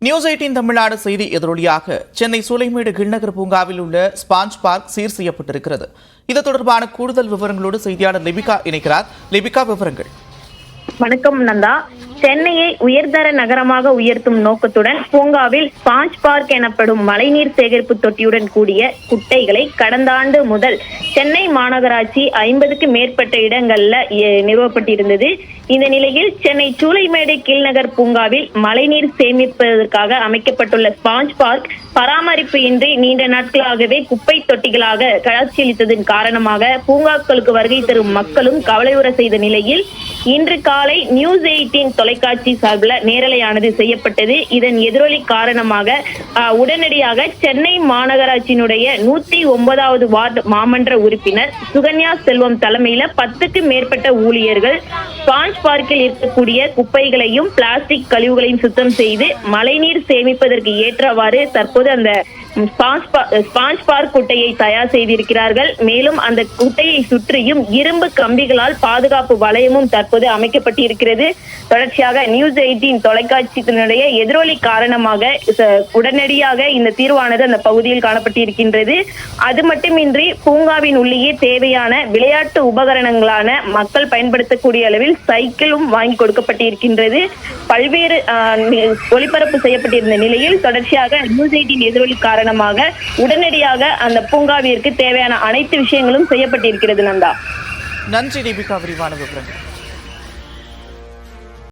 News 18 Tamil Nadu செய்தி எதிரொலியாக சென்னை சூளைமேடு கிள்நகர் பூங்காவில் உள்ள ஸ்பாஞ்ச் பார்க் சீர் செய்யப்பட்டிருக்கிறது. இது தொடர்பான கூடுதல் விவரங்களோடு செய்தியாளர் லிபிகா இணைக்கிறார். லிபிகா, விவரங்கள். வணக்கம் நந்தா. சென்னையை உயர்தர நகரமாக உயர்த்தும் நோக்கத்துடன் பூங்காவில் ஸ்பாஞ்ச் பார்க் எனப்படும் மழைநீர் சேகரிப்பு தொட்டியுடன் கூடிய குட்டைகளை கடந்த ஆண்டு முதல் சென்னை மாநகராட்சி 50க்கு மேற்பட்ட இடங்கள்ல நிறுவப்பட்டிருந்தது. இந்த நிலையில் சென்னை சூளைமேடு கீழ்நகர் பூங்காவில் மழைநீர் சேமிப்பதற்காக அமைக்கப்பட்டுள்ள ஸ்பாஞ்ச் பார்க் பராமரிப்பு இன்றி நீண்ட நாட்களாகவே குப்பை தொட்டிகளாக காட்சியளித்ததன் காரணமாக பூங்காக்களுக்கு வருகை தரும் மக்களும் கவலையுற செய்த நிலையில் இன்று காலை நியூஸ் 18 தொலைக்காட்சி சார்பில் நேரலையானது செய்யப்பட்டது. இதன் எதிரொலி காரணமாக உடனடியாக சென்னை மாநகராட்சியினுடைய 109வது வார்டு மாமன்ற உறுப்பினர் சுகன்யா செல்வம் தலைமையில 10க்கு மேற்பட்ட ஊழியர்கள் ஸ்பாஞ்ச் பார்க்கில் இருக்கக்கூடிய குப்பைகளையும் பிளாஸ்டிக் கழிவுகளையும் சுத்தம் செய்து மழைநீர் சேமிப்பதற்கு ஏற்றவாறு தற்போது அந்த ஸ்பாஞ்ச் பார்க் குட்டையை தயார் செய்திருக்கிறார்கள். மேலும் அந்த குட்டையை சுற்றியும் இரும்பு கம்பிகளால் பாதுகாப்பு வளையமும் தற்போது அமைக்கப்பட்டிருக்கிறது. தொடர்ச்சியாக நியூஸ் 18 தொலைக்காட்சியினுடைய எதிரொலி காரணமாக உடனடியாக இந்த தீர்வானது அந்த பகுதியில் காணப்பட்டிருக்கின்றது. அது மட்டுமின்றி பூங்காவின் உள்ளேயே தேவையான விளையாட்டு உபகரணங்களான மக்கள் பயன்படுத்தக்கூடிய அளவில் சைக்கிளும் வாங்கி கொடுக்கப்பட்டிருக்கின்றது. பல்வேறு ஒளிபரப்பு செய்யப்பட்டிருந்த நிலையில் தொடர்ச்சியாக நியூஸ் 18 எதிரொலி காரணமாக உடனடியாக அந்த பூங்காவிற்கு தேவையான அனைத்து விஷயங்களும் செய்யப்பட்டிருக்கிறது. நந்தா, நன்றி லிபிகா, விரிவான விவரங்கள்.